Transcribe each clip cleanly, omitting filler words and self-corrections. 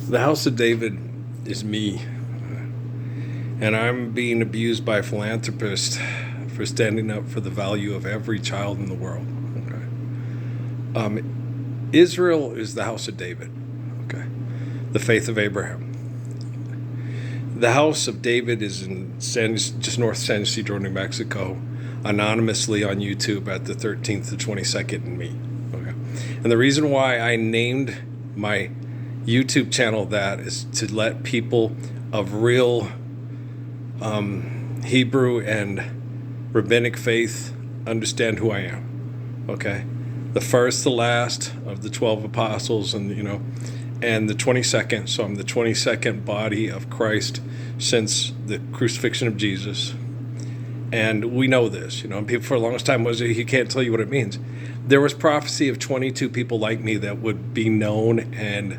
The house of David is me, and I'm being abused by philanthropists for standing up for the value of every child in the world. Israel is the house of David, okay? The faith of Abraham. The house of David is in just north of San Ysidro, New Mexico, anonymously on YouTube at the 13th to 22nd and me. Okay, and the reason why I named my YouTube channel that is to let people of real Hebrew and rabbinic faith understand who I am. Okay, the first, the last of the 12 apostles, and and the 22nd. So I'm the 22nd body of Christ since the crucifixion of Jesus. And we know this, and people for the longest time he can't tell you what it means. There was prophecy of 22 people like me that would be known and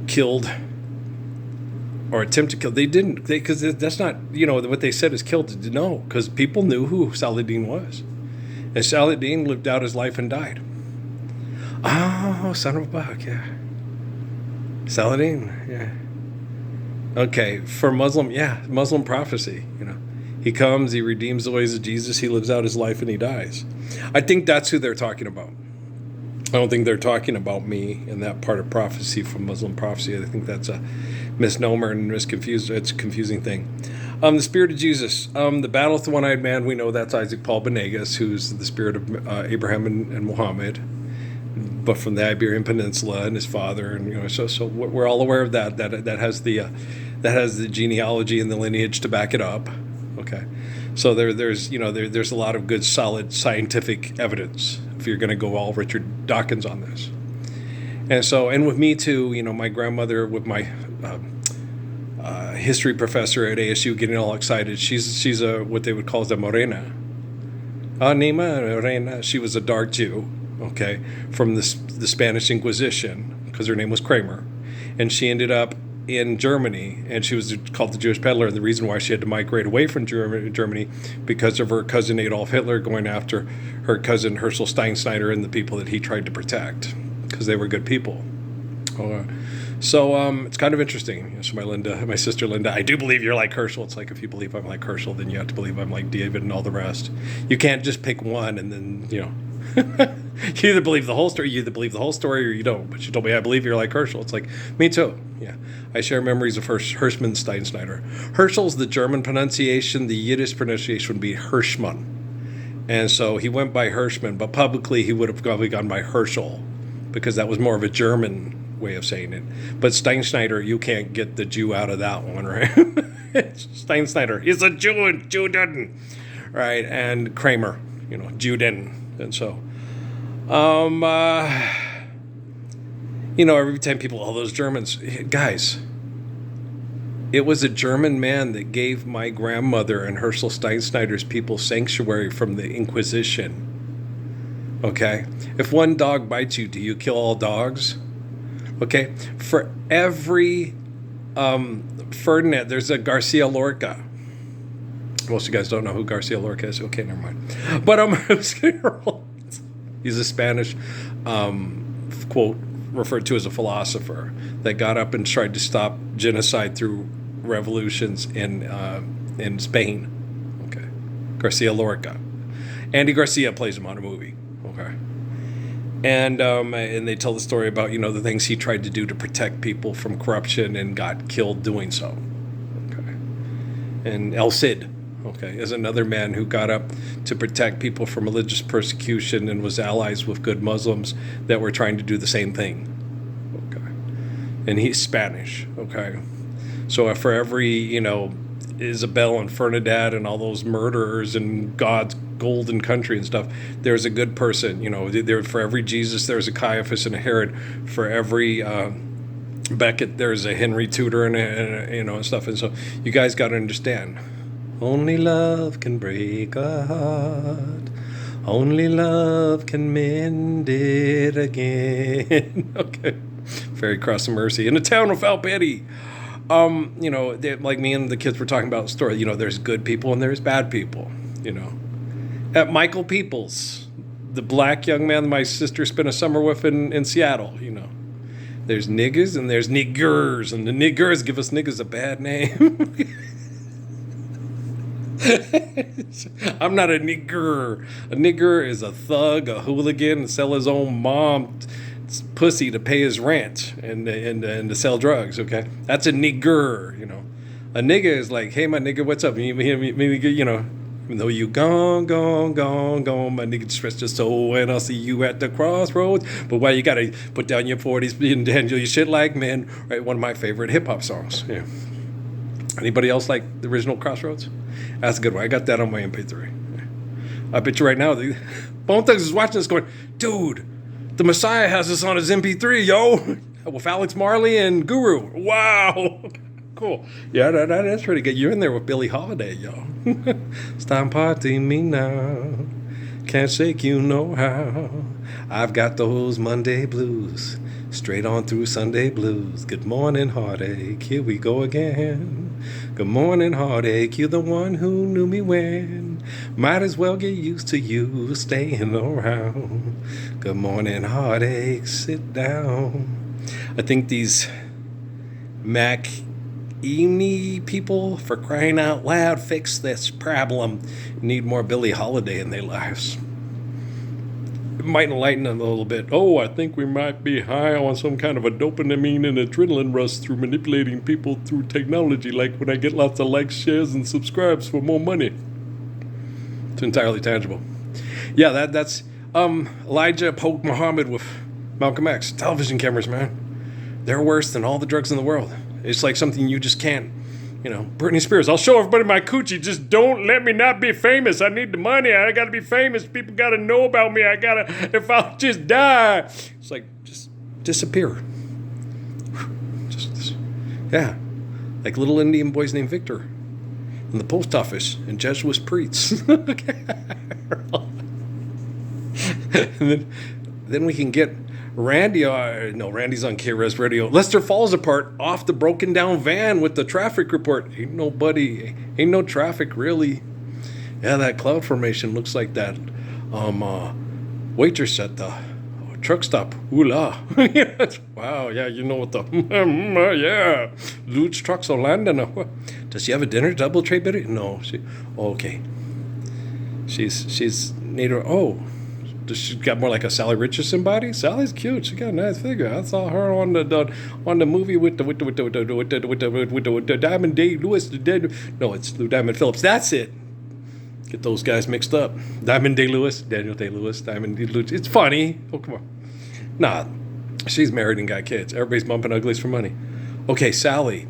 killed or attempt to kill. They didn't, because that's not, what they said is killed. No, because people knew who Saladin was. And Saladin lived out his life and died. Oh, son of a buck, yeah. Saladin, yeah. Okay, for Muslim prophecy, He comes, he redeems the ways of Jesus, he lives out his life, and he dies. I think that's who they're talking about. I don't think they're talking about me in that part of prophecy from Muslim prophecy. I think that's a misnomer and it's a confusing thing. The Spirit of Jesus. The battle with the one-eyed man, we know that's Isaac Paul Benegas, who's the spirit of Abraham and Muhammad, but from the Iberian Peninsula, and his father, and so we're all aware of that. That has the genealogy and the lineage to back it up. Okay, so there's a lot of good solid scientific evidence if you're going to go all Richard Dawkins on this. And with me too, my grandmother with my history professor at ASU getting all excited. She's a what they would call a morena. Nima Morena. She was a dark Jew, okay, from the Spanish Inquisition, because her name was Kramer, and she ended up in Germany, and she was called the Jewish peddler. And the reason why she had to migrate away from Germany because of her cousin Adolf Hitler going after her cousin Herschel Steinschneider and the people that he tried to protect, because they were good people. So it's kind of interesting. So my sister Linda, I do believe you're like Herschel. It's like, if you believe I'm like Herschel, then you have to believe I'm like David and all the rest. You can't just pick one and then, you either believe the whole story, or you don't. But she told me, I believe you're like Herschel. It's like, me too. Yeah. I share memories of Hirschman Steinschneider. Herschel's the German pronunciation. The Yiddish pronunciation would be Hirschman. And so he went by Hirschman, but publicly he would have probably gone by Herschel, because that was more of a German way of saying it. But Steinschneider, you can't get the Jew out of that one, right? Steinschneider, he's a Jew, Juden, right? And Kramer, Juden. And so, every time people, those Germans, guys, it was a German man that gave my grandmother and Herschel Steinschneider's people sanctuary from the Inquisition. Okay? If one dog bites you, do you kill all dogs? Okay? For every Ferdinand, there's a Garcia Lorca. Most of you guys don't know who Garcia Lorca is. Okay, never mind. But he's a Spanish, quote, referred to as a philosopher that got up and tried to stop genocide through revolutions in Spain. Okay, Garcia Lorca. Andy Garcia plays him on a movie. Okay, and they tell the story about the things he tried to do to protect people from corruption and got killed doing so. Okay, and El Cid. Okay, is another man who got up to protect people from religious persecution and was allies with good Muslims that were trying to do the same thing. Okay, and he's Spanish. Okay, so for every Isabel and Fernandad and all those murderers in God's golden country and stuff, there's a good person. There for every Jesus, there's a Caiaphas and a Herod. For every Becket, there's a Henry Tudor and and stuff. And so you guys got to understand. Only love can break a heart. Only love can mend it again. Okay. Fairy Cross of Mercy. In a town without pity. Like me and the kids were talking about the story. There's good people and there's bad people. At Michael Peoples, the black young man my sister spent a summer with in Seattle, There's niggas and there's niggers, and the niggers give us niggas a bad name. I'm not a nigger. A nigger is a thug, a hooligan, and sell his own mom's pussy to pay his rent and to sell drugs. Okay, that's a nigger. You know, a nigga is like, hey, my nigga, what's up? You know. Even though you gone, my nigga just rest your soul, and I'll see you at the crossroads. But why you gotta put down your 40s and handle your shit like men? Right, one of my favorite hip hop songs. Yeah. Anybody else like the original Crossroads? That's a good one. I got that on my MP3. Yeah. I bet you right now, Bone Thugs is watching this going, dude, the Messiah has this on his MP3, yo, with Alex Marley and Guru. Wow. Cool. Yeah, that's pretty good. You're in there with Billie Holiday, yo. Stop partying me now. Can't shake you no how. I've got those Monday blues. Straight on through Sunday blues. Good morning, heartache. Here we go again. Good morning, heartache. You're the one who knew me when. Might as well get used to you staying around. Good morning, heartache. Sit down. I think these Mac Eni people, for crying out loud, fix this problem. Need more Billie Holiday in their lives. It might enlighten them a little bit. Oh, I think we might be high on some kind of a dopamine and adrenaline rush through manipulating people through technology, like when I get lots of likes, shares, and subscribes for more money. It's entirely tangible. Yeah, that's Elijah poked Muhammad with Malcolm X. Television cameras, man. They're worse than all the drugs in the world. It's like something you just can't, you know. Britney Spears, I'll show everybody my coochie. Just don't let me not be famous. I need the money. I got to be famous. People got to know about me. If I'll just die. It's like, just disappear. Yeah. Like little Indian boys named Victor in the post office and Jesuit priests. And then we can get Randy, Randy's on KRS Radio. Lester falls apart off the broken down van with the traffic report. Ain't no traffic really. Yeah, that cloud formation looks like that waitress at the truck stop. Ooh la. Wow, yeah, you know what the yeah. Luge trucks are landing. Does she have a dinner double tray bitter? No, okay. She's neither. She's got more like a Sally Richardson body. Sally's cute. She got a nice figure. I saw her on the movie with the Diamond Day Lewis. No, it's Lou Diamond Phillips. That's it. Get those guys mixed up. Diamond Day Lewis, Daniel Day Lewis, Diamond Day Lewis. It's funny. Oh, come on. Nah, she's married and got kids. Everybody's bumping uglies for money. Okay, Sally,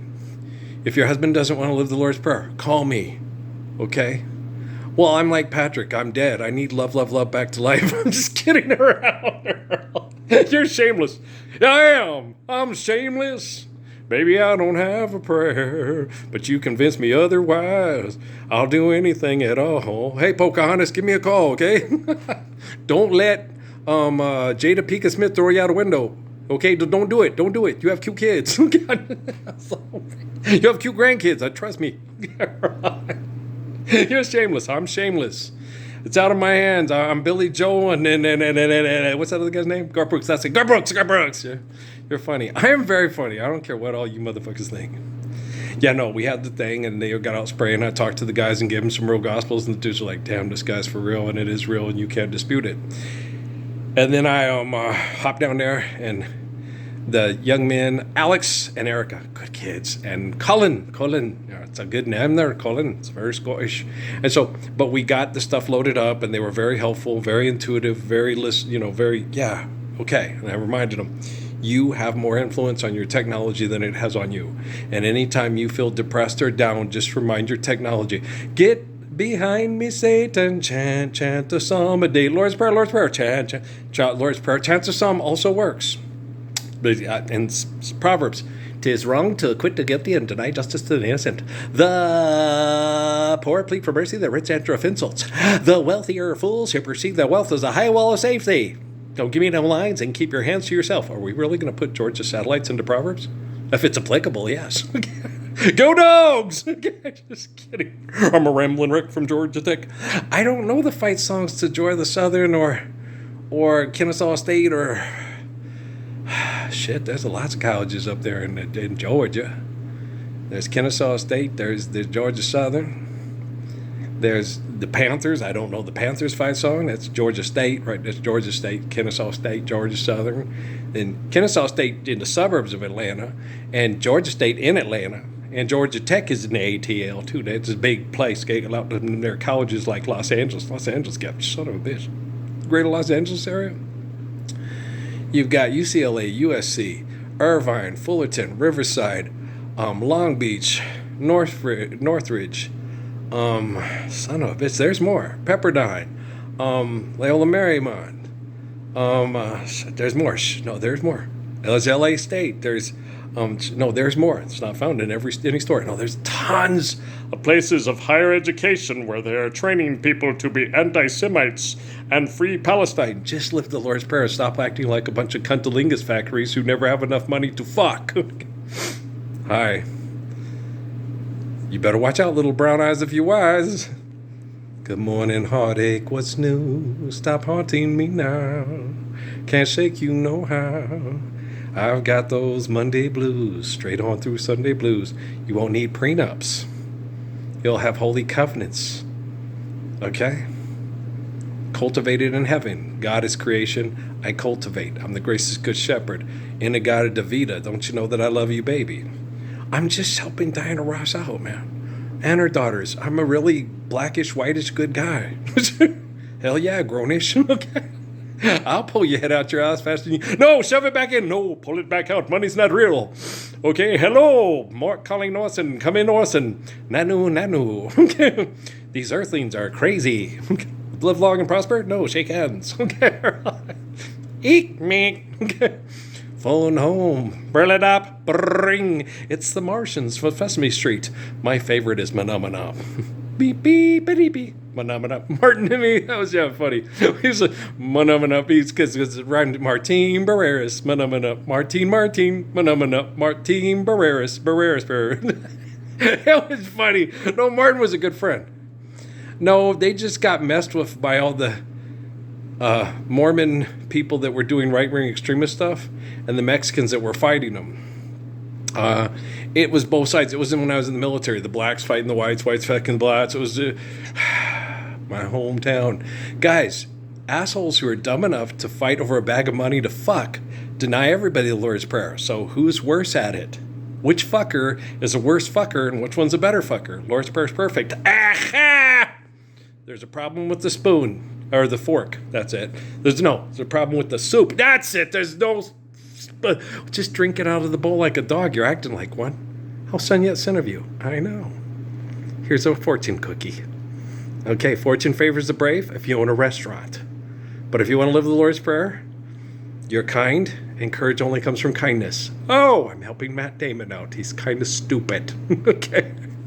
if your husband doesn't want to live the Lord's Prayer, call me. Okay? Well, I'm like Patrick. I'm dead. I need love, love, love back to life. I'm just kidding around. You're shameless. I am. I'm shameless. Baby, I don't have a prayer, but you convince me otherwise. I'll do anything at all. Hey, Pocahontas, give me a call, okay? Don't let Jada Pinkett Smith throw you out a window. Okay, don't do it. Don't do it. You have cute kids. You have cute grandkids. Trust me. You're shameless. I'm shameless. It's out of my hands. I'm Billy Joe and what's that other guy's name? Gar Brooks. That's it. Gar Brooks. Yeah. You're funny. I am very funny. I don't care what all you motherfuckers think. Yeah, no, we had the thing and they got out spraying. I talked to the guys and gave them some real gospels and the dudes were like, damn, this guy's for real and it is real and you can't dispute it. And then I hopped down there and the young men, Alex and Erica, good kids, and Colin, it's a good name there, Colin, it's very Scottish. And so, but we got the stuff loaded up and they were very helpful, very intuitive, very, yeah, okay. And I reminded them, you have more influence on your technology than it has on you. And anytime you feel depressed or down, just remind your technology, get behind me, Satan, chant, chant the psalm a day, Lord's Prayer, chant, Lord's Prayer, chant the psalm also works. And Proverbs, 'tis wrong to acquit the guilty and deny justice to the innocent. The poor plead for mercy, the rich answer of insults. The wealthy are fools who perceive that wealth is a high wall of safety. Don't give me no lines and keep your hands to yourself. Are we really going to put Georgia satellites into Proverbs? If it's applicable, yes. Go Dogs! Just kidding. I'm a rambling Rick from Georgia Tech. I don't know the fight songs to Georgia Southern or Kennesaw State or Shit, there's lots of colleges up there in Georgia. There's Kennesaw State. There's Georgia Southern. There's the Panthers. I don't know the Panthers fight song. That's Georgia State, right? That's Georgia State, Kennesaw State, Georgia Southern. Then Kennesaw State in the suburbs of Atlanta, and Georgia State in Atlanta. And Georgia Tech is in the ATL, too. That's a big place. A lot of their colleges like Los Angeles. Los Angeles got son of a bitch. Greater Los Angeles area. You've got UCLA, USC, Irvine, Fullerton, Riverside, Long Beach, Northridge. Son of a bitch, there's more. Pepperdine, Loyola Marymount. There's more. No, there's more. There's LA State. There's there's more. It's not found in any store. No, there's tons of places of higher education where they're training people to be anti-Semites and free Palestine. Just live the Lord's Prayer. Stop acting like a bunch of cunnilingus factories who never have enough money to fuck. Hi. You better watch out, little brown eyes, if you're wise. Good morning, heartache, what's new? Stop haunting me now. Can't shake you no how. I've got those Monday blues, straight on through Sunday blues. You won't need prenups. You'll have holy covenants. Okay? Cultivated in heaven. God is creation. I cultivate. I'm the gracious good shepherd. Inagata Davida. Don't you know that I love you, baby? I'm just helping Diana Ross out, man. And her daughters. I'm a really blackish, whitish good guy. Hell yeah, grownish. Okay. I'll pull your head out your ass faster than you. No, shove it back in. No, pull it back out. Money's not real. Okay, hello. Mark calling Norson. Come in, Norson. Nanu. Okay. These earthlings are crazy. Live long and prosper? No, shake hands. Okay. Eek me. Okay. Phone home. Burlap. Bring. It's the Martians for Sesame Street. My favorite is Manamana. Beep, beep, beep, beep. Manamana. Martin to me. That was funny. He's like, Manamana beats because it rhymed Martin Barreras. Manamana. Martin. Manamana. Martin Barreras. That was funny. No, Martin was a good friend. No, they just got messed with by all the Mormon people that were doing right-wing extremist stuff and the Mexicans that were fighting them. It was both sides. It wasn't when I was in the military. The blacks fighting the whites fighting the blacks. It was my hometown. Guys, assholes who are dumb enough to fight over a bag of money to fuck deny everybody the Lord's Prayer. So who's worse at it? Which fucker is a worse fucker and which one's a better fucker? Lord's Prayer is perfect. Aha! There's a problem with the spoon. Or the fork. That's it. There's a problem with the soup. That's it. There's no... Just drink it out of the bowl like a dog. You're acting like one. How son yet son of you? I know. Here's a fortune cookie. Okay, fortune favors the brave if you own a restaurant. But if you want to live the Lord's Prayer, you're kind, and courage only comes from kindness. Oh, I'm helping Matt Damon out. He's kind of stupid. Okay.